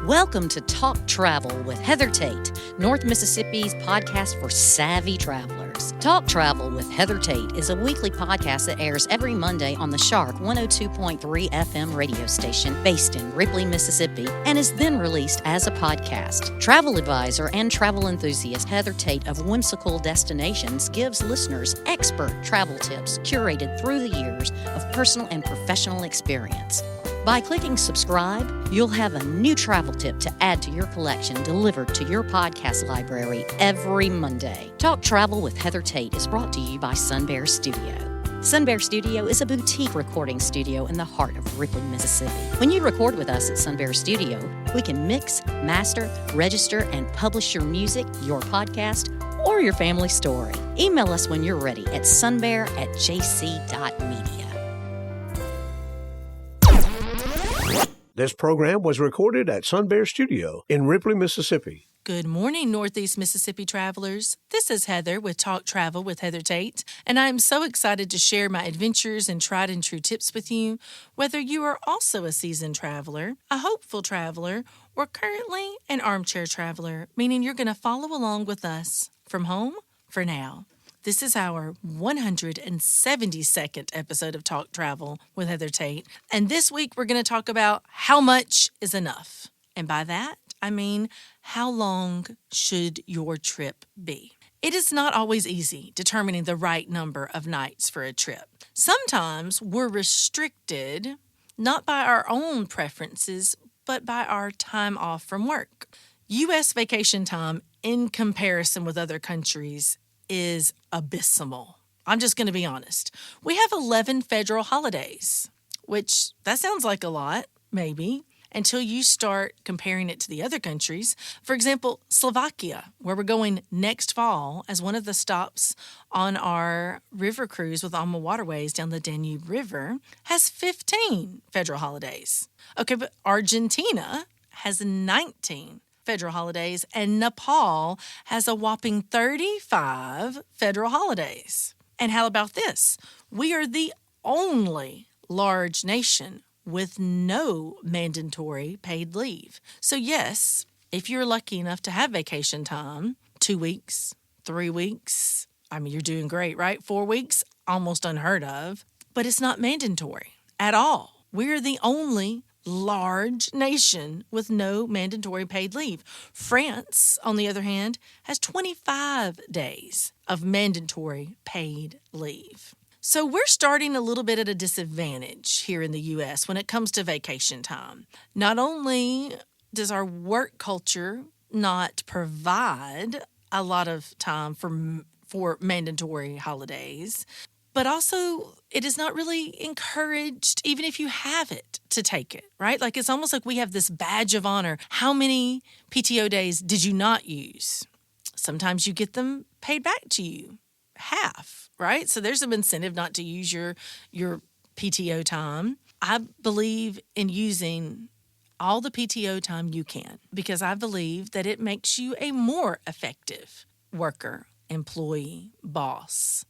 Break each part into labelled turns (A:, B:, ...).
A: Welcome to Talk Travel with Heather Tate, North Mississippi's podcast for savvy travelers. Talk Travel with Heather Tate is a weekly podcast that airs every Monday on the Shark 102.3 FM radio station based in Ripley, Mississippi, and is then released as a podcast. Travel advisor and travel enthusiast Heather Tate of Whimsical Destinations gives listeners expert travel tips curated through the years of personal and professional experience. By clicking subscribe, you'll have a new travel tip to add to your collection delivered to your podcast library every Monday. Talk Travel with Heather Tate is brought to you by Sun Bear Studio. Sun Bear Studio is a boutique recording studio in the heart of Ripley, Mississippi. When you record with us at Sun Bear Studio, we can mix, master, register, and publish your music, your podcast, or your family story. Email us when you're ready at sunbear@jc.media.
B: This program was recorded at Sun Bear Studio in Ripley, Mississippi.
C: Good morning, Northeast Mississippi travelers. This is Heather with Talk Travel with Heather Tate, and I am so excited to share my adventures and tried and true tips with you, whether you are also a seasoned traveler, a hopeful traveler, or currently an armchair traveler, meaning you're going to follow along with us from home for now. This is our 172nd episode of Talk Travel with Heather Tate. And this week we're going to talk about how much is enough. And by that, I mean, how long should your trip be? It is not always easy determining the right number of nights for a trip. Sometimes we're restricted, not by our own preferences, but by our time off from work. U.S. vacation time in comparison with other countries is abysmal. I'm just going to be honest. We have 11 federal holidays, which that sounds like a lot, maybe, until you start comparing it to the other countries. For example, Slovakia, where we're going next fall as one of the stops on our river cruise with Alma Waterways down the Danube River, has 15 federal holidays. Okay, but Argentina has 19 federal holidays, and Nepal has a whopping 35 federal holidays. And how about this? We are the only large nation with no mandatory paid leave. So yes, if you're lucky enough to have vacation time, 2 weeks, 3 weeks, I mean, you're doing great, right? 4 weeks, almost unheard of, but it's not mandatory at all. We're the only large nation with no mandatory paid leave. France, on the other hand, has 25 days of mandatory paid leave. So we're starting a little bit at a disadvantage here in the U.S. when it comes to vacation time. Not only does our work culture not provide a lot of time for mandatory holidays, but also it is not really encouraged, even if you have it, to take it, right? Like it's almost like we have this badge of honor. How many PTO days did you not use? Sometimes you get them paid back to you, half, right? So there's some incentive not to use your PTO time. I believe in using all the PTO time you can because I believe that it makes you a more effective worker, employee, boss,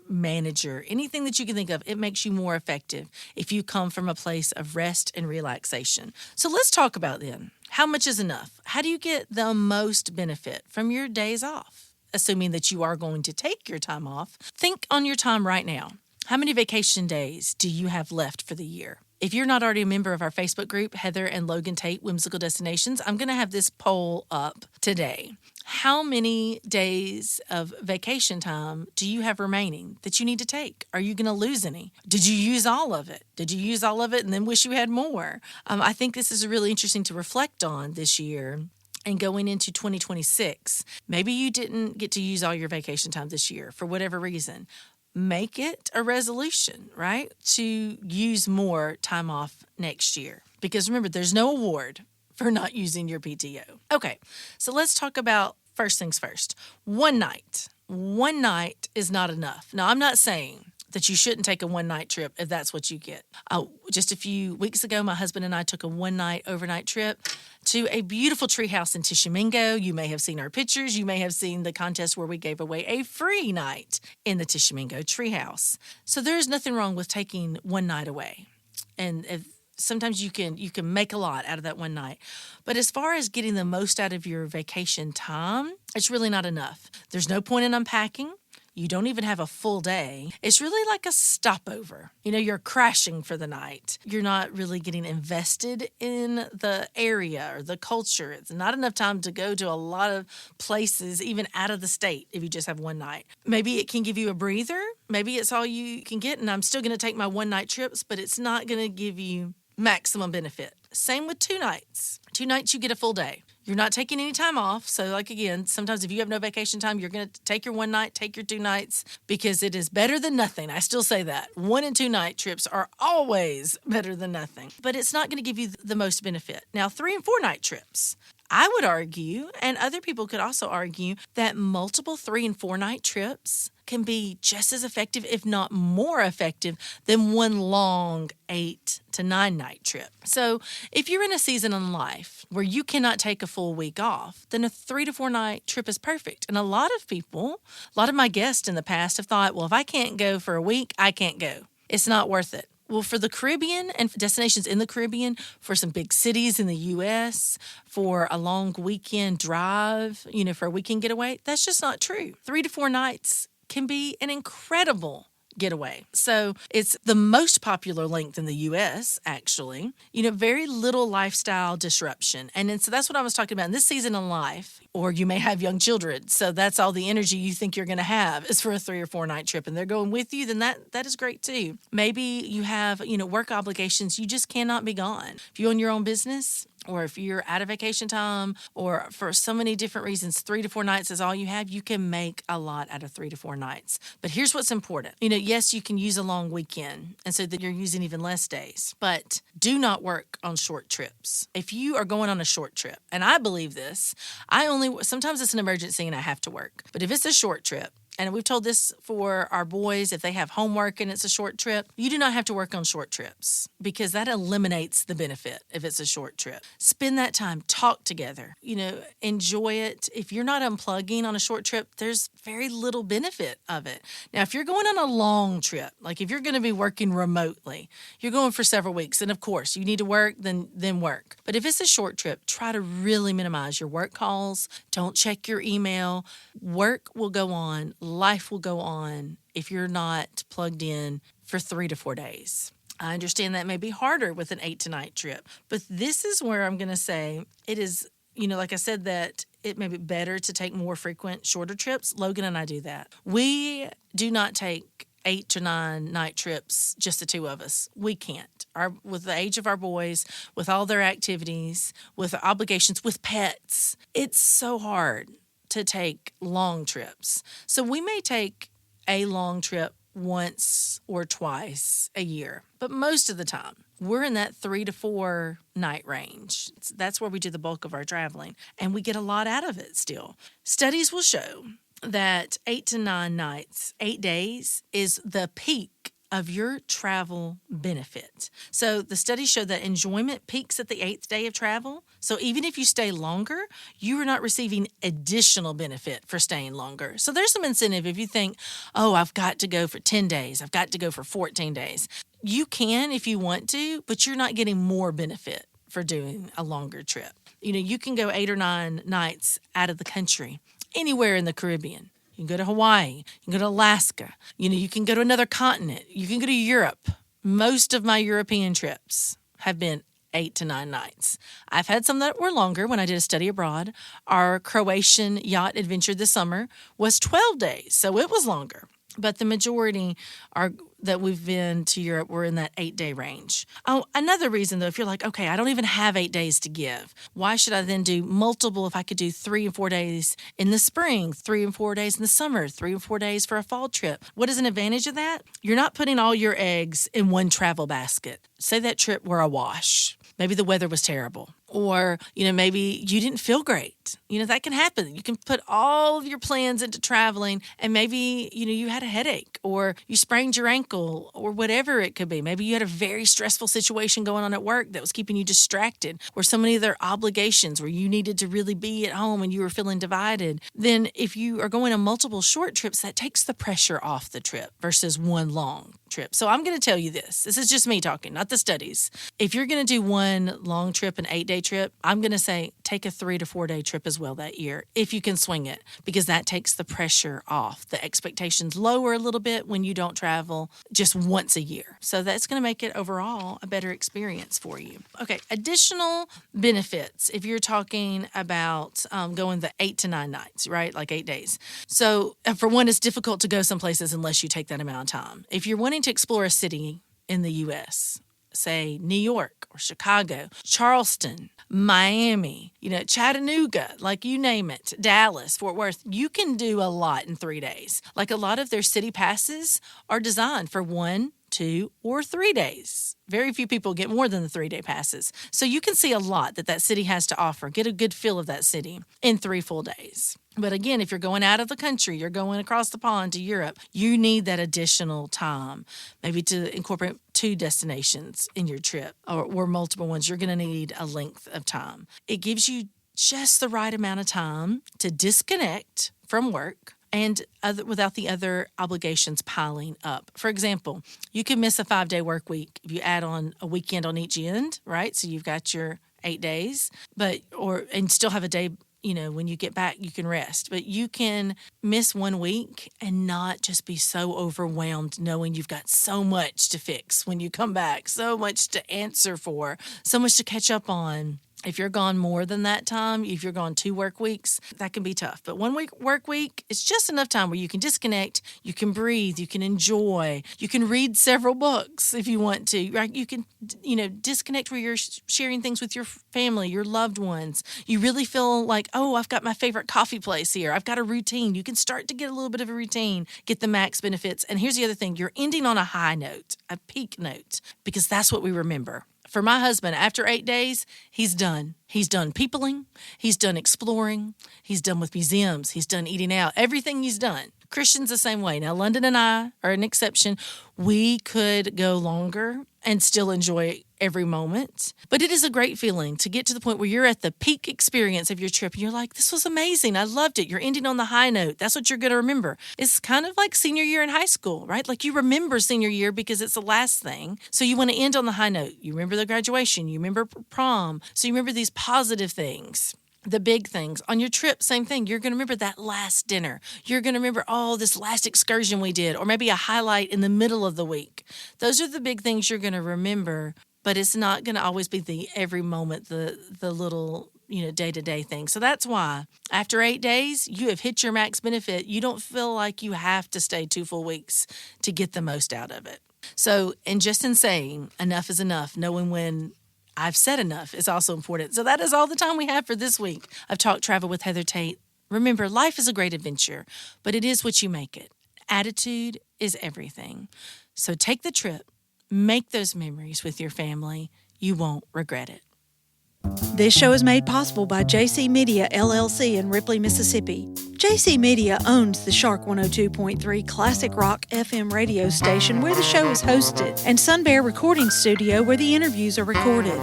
C: manager, anything that you can think of. It makes you more effective if you come from a place of rest and relaxation. So let's talk about then. How much is enough? How do you get the most benefit from your days off? Assuming that you are going to take your time off, think on your time right now. How many vacation days do you have left for the year? If you're not already a member of our Facebook group, Heather and Logan Tate, Whimsical Destinations, I'm going to have this poll up today. How many days of vacation time do you have remaining that you need to take? Are you going to lose any? Did you use all of it? Did you use all of it and then wish you had more? I think this is really interesting to reflect on this year. And going into 2026, maybe you didn't get to use all your vacation time this year for whatever reason. Make it a resolution, right, to use more time off next year. Because remember, there's no award for not using your PTO. Okay, so let's talk about first things first. One night. One night is not enough. Now, I'm not saying that you shouldn't take a one-night trip if that's what you get. Just a few weeks ago, my husband and I took a one-night overnight trip to a beautiful treehouse in Tishomingo. You may have seen our pictures. You may have seen the contest where we gave away a free night in the Tishomingo treehouse. So there's nothing wrong with taking one night away. And if sometimes you can make a lot out of that one night. But as far as getting the most out of your vacation time, it's really not enough. There's no point in unpacking. You don't even have a full day. It's really like a stopover. You're crashing for the night. You're not really getting invested in the area or the culture. It's not enough time to go to a lot of places, even out of the state, if you just have one night. Maybe it can give you a breather. Maybe it's all you can get, and I'm still going to take my one-night trips, but it's not going to give you maximum benefit. Same with 2 nights. 2 nights, you get a full day. You're not taking any time off. So again, sometimes if you have no vacation time, you're going to take your 1 night, take your 2 nights, because it is better than nothing. I still say that. 1 and 2 night trips are always better than nothing, but it's not going to give you the most benefit. Now, 3 and 4 night trips. I would argue, and other people could also argue, that multiple 3 and 4 night trips can be just as effective, if not more effective, than one long 8 to 9 night trip. So if you're in a season in life where you cannot take a full week off, then a 3 to 4 night trip is perfect. And a lot of my guests in the past have thought, well, if I can't go for a week, I can't go. It's not worth it. Well, for the Caribbean and destinations in the Caribbean, for some big cities in the U.S., for a long weekend drive, for a weekend getaway, that's just not true. 3 to 4 nights can be an incredible getaway. So it's the most popular length in the U.S., actually. Very little lifestyle disruption. And so that's what I was talking about in this season in life. Or you may have young children, so that's all the energy you think you're going to have is for a 3 or 4 night trip, and they're going with you, then that is great too. Maybe you have, work obligations. You just cannot be gone. If you own your own business, or if you're out of vacation time, or for so many different reasons, 3 to 4 nights is all you have, you can make a lot out of 3 to 4 nights. But here's what's important. Yes, you can use a long weekend, and so that you're using even less days, but do not work on short trips. If you are going on a short trip, and I believe this, sometimes it's an emergency and I have to work, but if it's a short trip, and we've told this for our boys, if they have homework and it's a short trip, you do not have to work on short trips because that eliminates the benefit if it's a short trip. Spend that time, talk together, enjoy it. If you're not unplugging on a short trip, there's very little benefit of it. Now, if you're going on a long trip, like if you're going to be working remotely, you're going for several weeks, and of course you need to work, then work. But if it's a short trip, try to really minimize your work calls. Don't check your email. Work will go on. Life will go on if you're not plugged in for 3 to 4 days. I understand that may be harder with an 8 to 9 trip, but this is where I'm going to say it is, like I said, that it may be better to take more frequent, shorter trips. Logan and I do that. We do not take 8 to 9 night trips, just the 2 of us. We can't. With the age of our boys, with all their activities, with obligations, with pets, it's so hard to take long trips. So we may take a long trip once or twice a year, but most of the time we're in that 3 to 4 night range. That's where we do the bulk of our traveling, and we get a lot out of it still. Studies will show that 8 to 9 nights, 8 days is the peak of your travel benefit. So the studies show that enjoyment peaks at the 8th day of travel. So even if you stay longer, you are not receiving additional benefit for staying longer. So there's some incentive if you think, oh, I've got to go for 10 days. I've got to go for 14 days. You can if you want to, but you're not getting more benefit for doing a longer trip. You can go 8 or 9 nights out of the country, anywhere in the Caribbean. You can go to Hawaii. You can go to Alaska. You can go to another continent. You can go to Europe. Most of my European trips have been 8 to 9 nights. I've had some that were longer when I did a study abroad. Our Croatian yacht adventure this summer was 12 days, so it was longer. But the majority that we've been to Europe were in that 8-day range. Oh, another reason, though, if you're like, okay, I don't even have 8 days to give, why should I then do multiple if I could do 3 and 4 days in the spring, 3 and 4 days in the summer, 3 and 4 days for a fall trip? What is an advantage of that? You're not putting all your eggs in one travel basket. Say that trip were a wash. Maybe the weather was terrible. Or, maybe you didn't feel great. That can happen. You can put all of your plans into traveling, and maybe, you had a headache, or you sprained your ankle, or whatever it could be. Maybe you had a very stressful situation going on at work that was keeping you distracted, or so many other obligations where you needed to really be at home and you were feeling divided. Then if you are going on multiple short trips, that takes the pressure off the trip versus one long trip. So I'm going to tell you this. This is just me talking, not the studies. If you're going to do one long trip, an 8-day trip, I'm going to say take a 3 to 4 day trip as well that year, if you can swing it, because that takes the pressure off. The expectations lower a little bit when you don't travel just once a year. So that's going to make it overall a better experience for you. Okay, additional benefits if you're talking about going the 8 to 9 nights, right? Like 8 days. So for one, it's difficult to go some places unless you take that amount of time. If you're wanting to explore a city in the U.S., say New York or Chicago, Charleston, Miami, Chattanooga, like you name it, Dallas, Fort Worth, you can do a lot in 3 days. Like a lot of their city passes are designed for 1, 2, or 3 days. Very few people get more than the 3-day passes. So you can see a lot that city has to offer, get a good feel of that city in 3 full days. But again, if you're going out of the country, you're going across the pond to Europe, you need that additional time, maybe to incorporate 2 destinations in your trip or multiple ones. You're going to need a length of time. It gives you just the right amount of time to disconnect from work and without the other obligations piling up. For example, you can miss a 5-day work week if you add on a weekend on each end, right? So you've got your 8 days, and still have a day. When you get back, you can rest. But you can miss 1 week and not just be so overwhelmed knowing you've got so much to fix when you come back, so much to answer for, so much to catch up on. If you're gone more than that time, if you're gone 2 work weeks, that can be tough. But 1 week work week, it's just enough time where you can disconnect, you can breathe, you can enjoy, you can read several books if you want to. Right? You can, disconnect where you're sharing things with your family, your loved ones. You really feel like, oh, I've got my favorite coffee place here. I've got a routine. You can start to get a little bit of a routine, get the max benefits. And here's the other thing. You're ending on a high note, a peak note, because that's what we remember. For my husband, after 8 days, he's done. He's done peopling. He's done exploring. He's done with museums. He's done eating out. Everything he's done. Christian's the same way. Now, London and I are an exception. We could go longer and still enjoy every moment. But it is a great feeling to get to the point where you're at the peak experience of your trip and you're like, this was amazing. I loved it. You're ending on the high note. That's what you're going to remember. It's kind of like senior year in high school, right? Like you remember senior year because it's the last thing. So you want to end on the high note. You remember the graduation. You remember prom. So you remember these positive things. The big things. On your trip, same thing. You're going to remember that last dinner. You're going to remember, this last excursion we did, or maybe a highlight in the middle of the week. Those are the big things you're going to remember, but it's not going to always be the every moment, the little, day-to-day thing. So that's why after 8 days, you have hit your max benefit. You don't feel like you have to stay 2 full weeks to get the most out of it. So, and just in saying enough is enough, knowing when I've said enough is also important. So that is all the time we have for this week of Talk Travel with Heather Tate. Remember, life is a great adventure, but it is what you make it. Attitude is everything. So take the trip, make those memories with your family. You won't regret it.
D: This show is made possible by JC Media, LLC in Ripley, Mississippi. JC Media owns the Shark 102.3 Classic Rock FM radio station where the show is hosted, and Sun Bear Recording Studio where the interviews are recorded.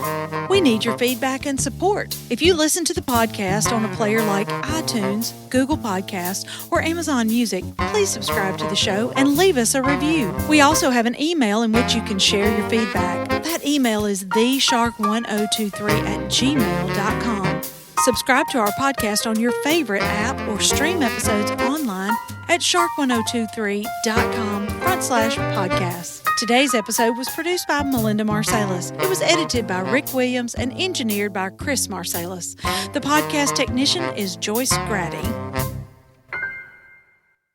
D: We need your feedback and support. If you listen to the podcast on a player like iTunes, Google Podcasts, or Amazon Music, please subscribe to the show and leave us a review. We also have an email in which you can share your feedback. That email is theshark1023@gmail.com. Subscribe to our podcast on your favorite app or stream episodes online at shark1023.com/podcasts. Today's episode was produced by Melinda Marsalis. It was edited by Rick Williams and engineered by Chris Marsalis. The podcast technician is Joyce Grady.